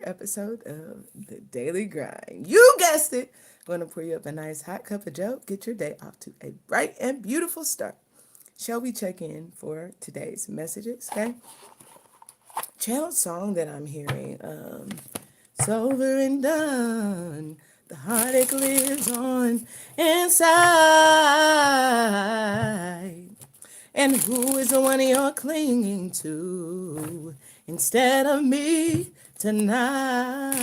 episode of The Daily Grind. You guessed it. Going to pour you up a nice hot cup of joe. Get your day off to a bright and beautiful start. Shall we check in for today's messages? Okay. Channel song that I'm hearing. It's over and done. The heartache lives on inside. And who is the one you're clinging to instead of me tonight?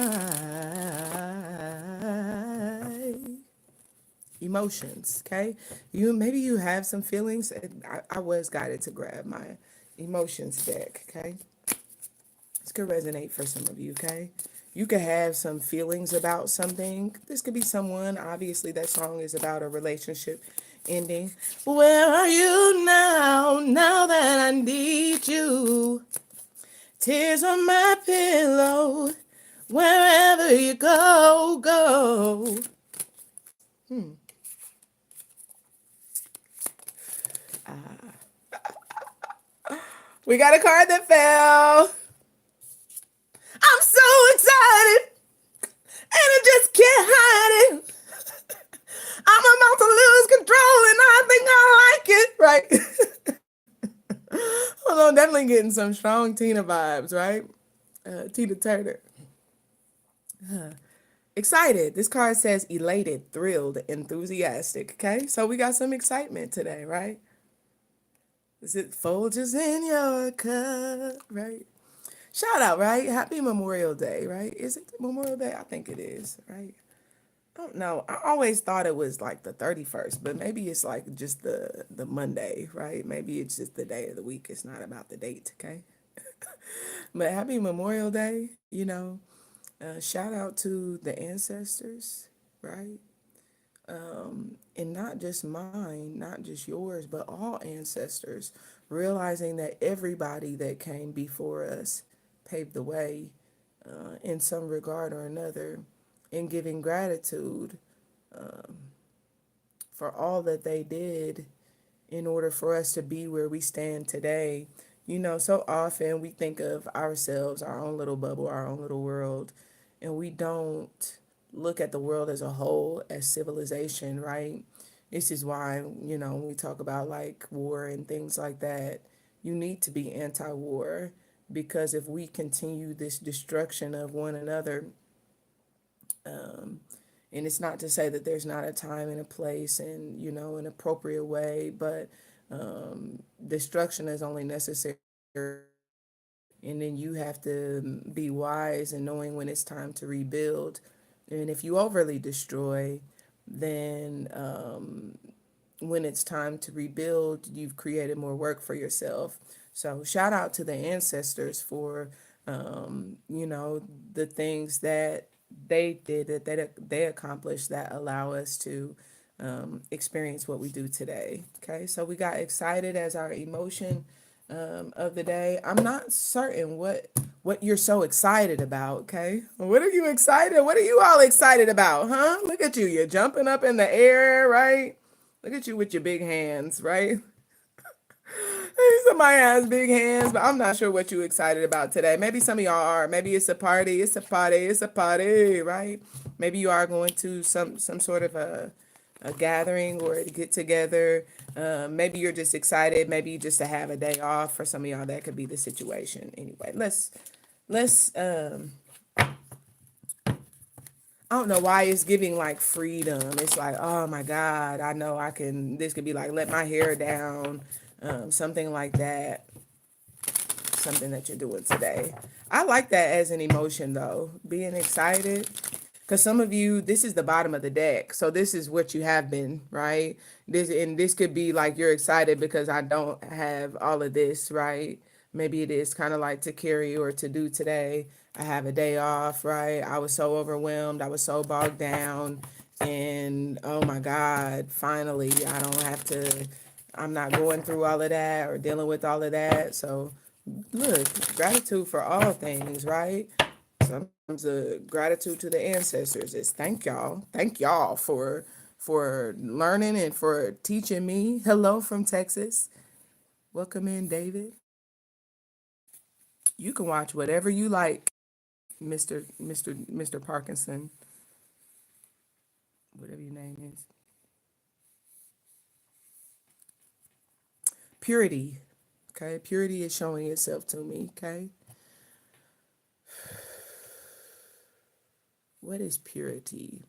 Emotions, okay? Maybe you have some feelings. I was guided to grab my emotions deck, okay? This could resonate for some of you, okay? You could have some feelings about something. This could be someone. Obviously, that song is about a relationship ending. Where are you now? Now that I need you. Tears on my pillow. Wherever you go, go. We got a card that fell. I'm so excited. And I just can't hide it. I'm about to lose control and I think I like it. Right? Hold on, definitely getting some strong Tina vibes, right? Tina Turner. Excited. This card says elated, thrilled, enthusiastic. Okay, so we got some excitement today, right? Is it Folgers in your cup, right? Shout out, right? Happy Memorial Day, right? Is it Memorial Day? I think it is, right? I don't know. I always thought it was like the 31st, but maybe it's like just the Monday, right? Maybe it's just the day of the week. It's not about the date, okay? But happy Memorial Day, shout out to the ancestors, right? And not just mine, not just yours, but all ancestors, realizing that everybody that came before us paved the way in some regard or another, and giving gratitude for all that they did in order for us to be where we stand today. So often we think of ourselves, our own little bubble, our own little world, and we don't look at the world as a whole, as civilization, right? This is why, when we talk about like war and things like that, you need to be anti war, because if we continue this destruction of one another, and it's not to say that there's not a time and a place and, an appropriate way, but destruction is only necessary. And then you have to be wise in knowing when it's time to rebuild. And if you overly destroy, then when it's time to rebuild, you've created more work for yourself. So shout out to the ancestors for, the things that they did, that they accomplished, that allow us to experience what we do today. Okay, so we got excited as our emotion of the day. I'm not certain what you're so excited about. Okay, what are you excited? What are you all excited about? Huh? Look at you. You're jumping up in the air, right? Look at you with your big hands, right? Somebody has big hands, but I'm not sure what you're excited about today. Maybe some of y'all are. Maybe it's a party. It's a party. It's a party, right? Maybe you are going to some sort of a gathering or a get together. Maybe you're just excited. Maybe just to have a day off. For some of y'all, that could be the situation. Anyway, let's I don't know why it's giving like freedom. It's like, oh my God, I know I can. This could be like, let my hair down, something like that. Something that you're doing today. I like that as an emotion though, being excited. Because some of you, this is the bottom of the deck. So this is what you have been, right? This could be like you're excited because I don't have all of this, right? Maybe it is kind of like to carry or to do today. I have a day off, right? I was so overwhelmed. I was so bogged down. And oh my God, finally, I don't have to, I'm not going through all of that or dealing with all of that. So look, gratitude for all things, right? Sometimes the gratitude to the ancestors is thank y'all for learning and for teaching me. Hello from Texas. Welcome in, David. You can watch whatever you like. Mr. Parkinson, whatever your name is. Purity. Okay, purity is showing itself to me. Okay, what is purity?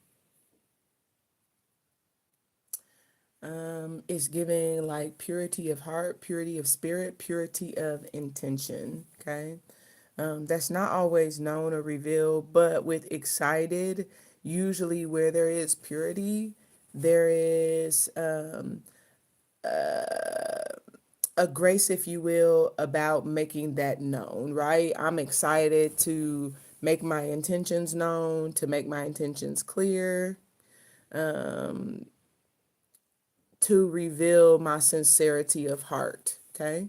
It's giving like purity of heart, purity of spirit, purity of intention. Okay, that's not always known or revealed, but with excited, usually where there is purity, there is a grace, if you will, about making that known, right? I'm excited to make my intentions known, to make my intentions clear, to reveal my sincerity of heart. Okay.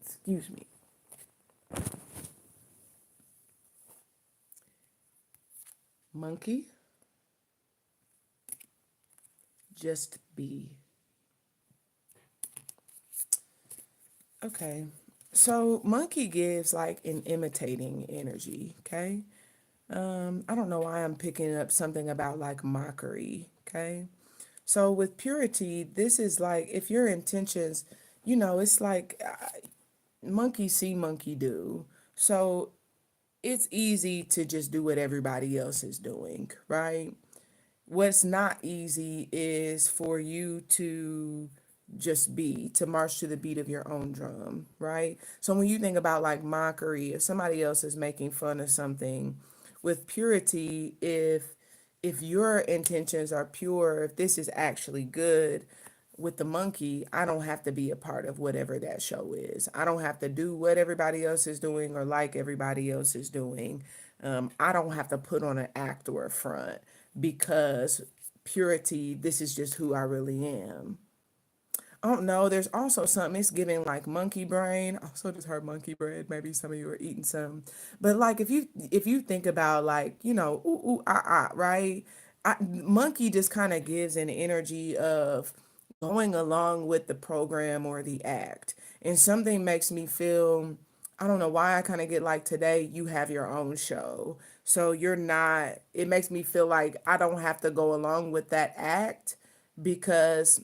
Excuse me. Monkey, just be. Okay. So monkey gives like an imitating energy. Okay. I don't know why I'm picking up something about like mockery. Okay. So with purity, this is like if your intentions, it's like monkey see, monkey do. So it's easy to just do what everybody else is doing, right? What's not easy is for you to just be, to march to the beat of your own drum, right? So when you think about like mockery, if somebody else is making fun of something, with purity, if your intentions are pure, if this is actually good, with the monkey, I don't have to be a part of whatever that show is. I don't have to do what everybody else is doing or like everybody else is doing. I don't have to put on an act or a front because purity, this is just who I really am. I don't know. There's also something it's giving like monkey brain. Also just heard monkey bread. Maybe some of you are eating some. But like if you think about like, ooh, ooh, ah, ah, right? Monkey just kind of gives an energy of going along with the program or the act. And something makes me feel, I don't know why I kind of get like today you have your own show. So you're not, it makes me feel like I don't have to go along with that act because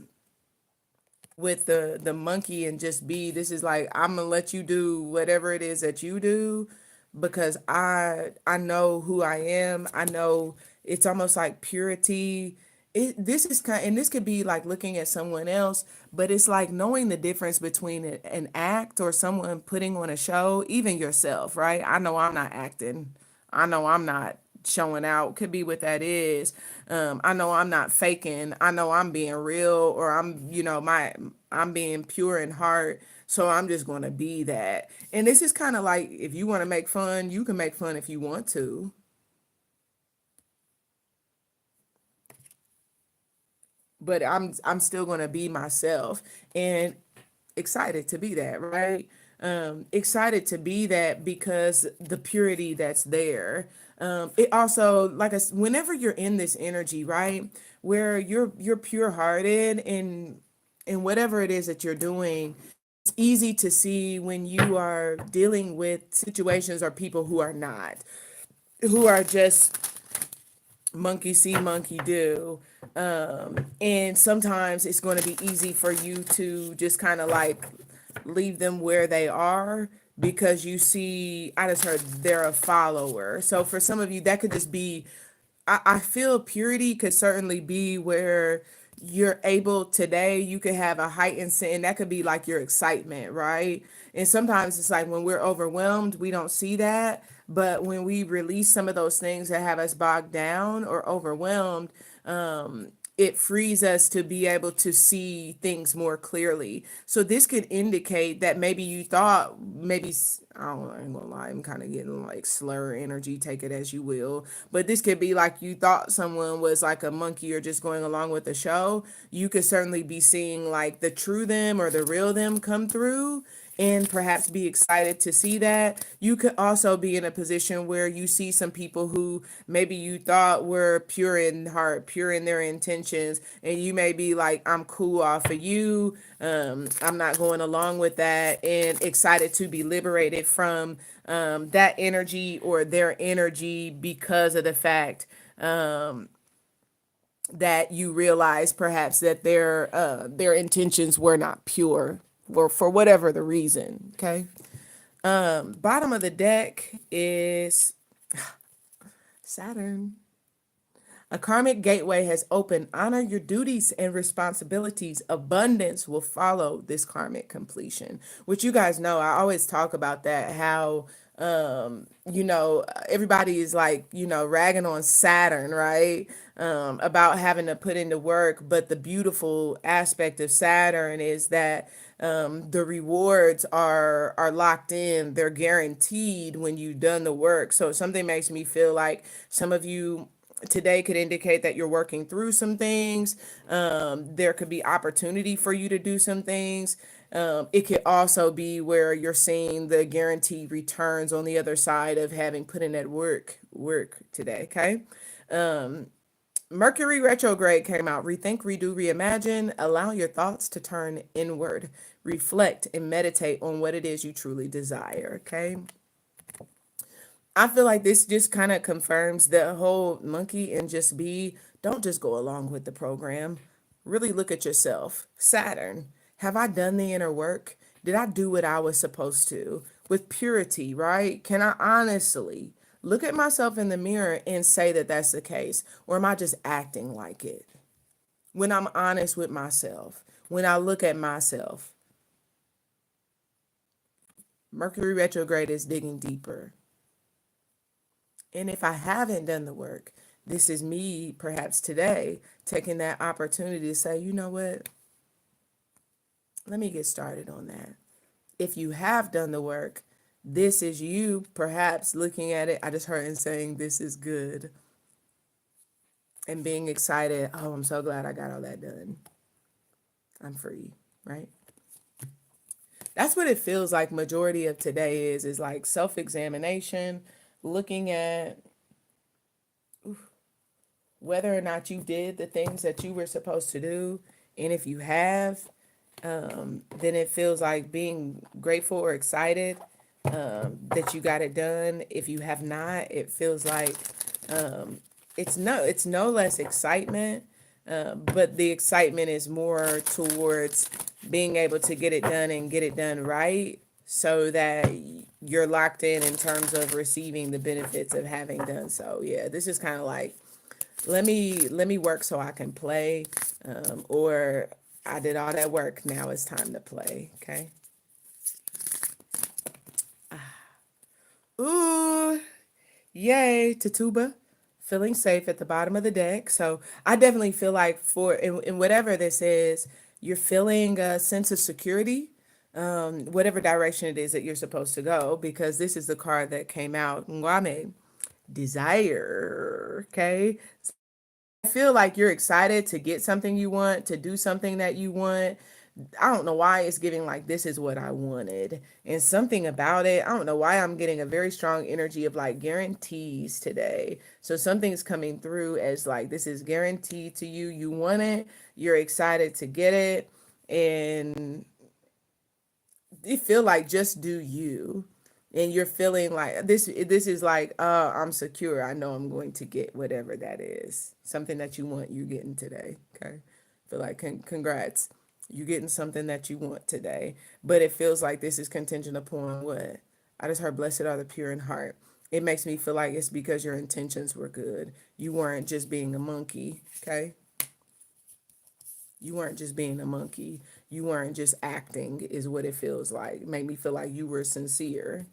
with the monkey and just be, this is like I'm gonna let you do whatever it is that you do because I know who I am. I know it's almost like purity. This is kind, and this could be like looking at someone else, but it's like knowing the difference between an act or someone putting on a show, even yourself, right? I know I'm not acting. I know I'm not showing out. Could be what that is. I know I'm not faking. I know I'm being real, or I'm being pure in heart. So I'm just going to be that. And this is kind of like if you want to make fun, you can make fun if you want to, but I'm still going to be myself and excited to be that, right? Excited to be that because the purity that's there. It also, like whenever you're in this energy, right, where you're pure hearted and whatever it is that you're doing, it's easy to see when you are dealing with situations or people who are not, who are just monkey see, monkey do. And sometimes it's going to be easy for you to just kind of like leave them where they are because you see, I just heard they're a follower. So for some of you, that could just be, I feel purity could certainly be where you're able today, you could have a heightened sense, and that could be like your excitement, right? And sometimes it's like when we're overwhelmed, we don't see that. But when we release some of those things that have us bogged down or overwhelmed, it frees us to be able to see things more clearly. So this could indicate that maybe you thought I don't know, I ain't gonna lie, I'm kind of getting like slur energy, take it as you will. But this could be like you thought someone was like a monkey or just going along with the show. You could certainly be seeing like the true them or the real them come through. and perhaps be excited to see that. You could also be in a position where you see some people who maybe you thought were pure in heart, pure in their intentions, and you may be like, I'm cool off of you. I'm not going along with that, and excited to be liberated from that energy or their energy because of the fact that you realize perhaps that their intentions were not pure or for whatever the reason. Okay. Bottom of the deck is Saturn. A karmic gateway has opened. Honor your duties and responsibilities. Abundance will follow this karmic completion. Which you guys know, I always talk about that, how everybody is like, ragging on Saturn, right? About having to put into work. But the beautiful aspect of Saturn is that the rewards are locked in. They're guaranteed when you've done the work. So something makes me feel like some of you today could indicate that you're working through some things. There could be opportunity for you to do some things. It could also be where you're seeing the guaranteed returns on the other side of having put in that work today. Okay. Mercury retrograde came out. Rethink, redo, reimagine. Allow your thoughts to turn inward. Reflect and meditate on what it is you truly desire. Okay. I feel like this just kind of confirms the whole monkey and just don't just go along with the program. Really look at yourself. Saturn, have I done the inner work? Did I do what I was supposed to with purity, right? Can I honestly look at myself in the mirror and say that that's the case? Or am I just acting like it? When I'm honest with myself, when I look at myself, Mercury retrograde is digging deeper. And if I haven't done the work, this is me perhaps today taking that opportunity to say, you know what? Let me get started on that. If you have done the work, this is you perhaps looking at it. I just heard and saying, this is good. And being excited. Oh, I'm so glad I got all that done. I'm free, right? That's what it feels like majority of today is like self-examination, looking at whether or not you did the things that you were supposed to do. And if you have, then it feels like being grateful or excited that you got it done. If you have not, it feels like it's no less excitement, but the excitement is more towards being able to get it done and get it done right so that you're locked in terms of receiving the benefits of having done so. Yeah, this is kind of like let me work so I can play, or I did all that work. Now it's time to play. Okay. Ooh, yay, Tatuba. Feeling safe at the bottom of the deck. So I definitely feel like in whatever this is, you're feeling a sense of security, whatever direction it is that you're supposed to go, because this is the card that came out. Ngwame, desire. Okay. I feel like you're excited to get something you want, to do something that you want. I don't know why it's giving like this is what I wanted. And something about it, I don't know why I'm getting a very strong energy of like guarantees today. So something's coming through as like this is guaranteed to you. You want it, you're excited to get it, and you feel like just do you. And you're feeling like this is like I'm secure. I know I'm going to get whatever that is. Something that you want, you're getting today. Okay. Feel like congrats. You're getting something that you want today. But it feels like this is contingent upon what? I just heard blessed are the pure in heart. It makes me feel like it's because your intentions were good. You weren't just being a monkey. Okay. You weren't just being a monkey. You weren't just acting, is what it feels like. It made me feel like you were sincere.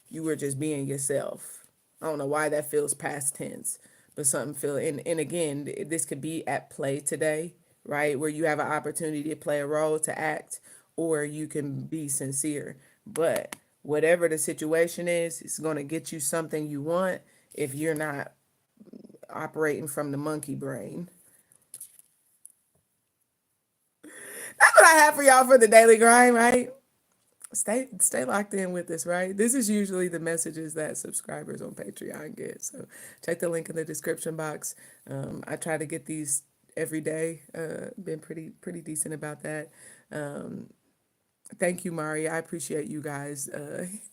You were just being yourself. I don't know why that feels past tense, but something feel and again, this could be at play today, right? Where you have an opportunity to play a role, to act, or you can be sincere. But whatever the situation is, it's going to get you something you want if you're not operating from the monkey brain. That's what I have for y'all for the daily grind, right? stay locked in with us, right? This is usually the messages that subscribers on Patreon get. So check the link in the description box. I try to get these every day. Been pretty decent about that. Um, Thank you, Mari. I appreciate you guys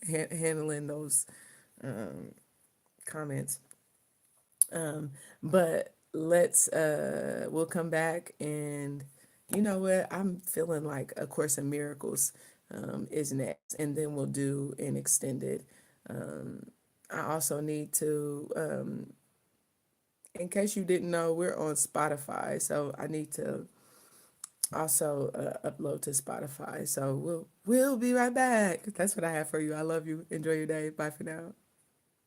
handling those comments. But we'll come back, and you know what? I'm feeling like A Course in Miracles is next, and then we'll do an extended. I also need to, in case you didn't know, we're on Spotify, so I need to also upload to Spotify. So we'll be right back. That's what I have for you. I love you. Enjoy your day. Bye for now.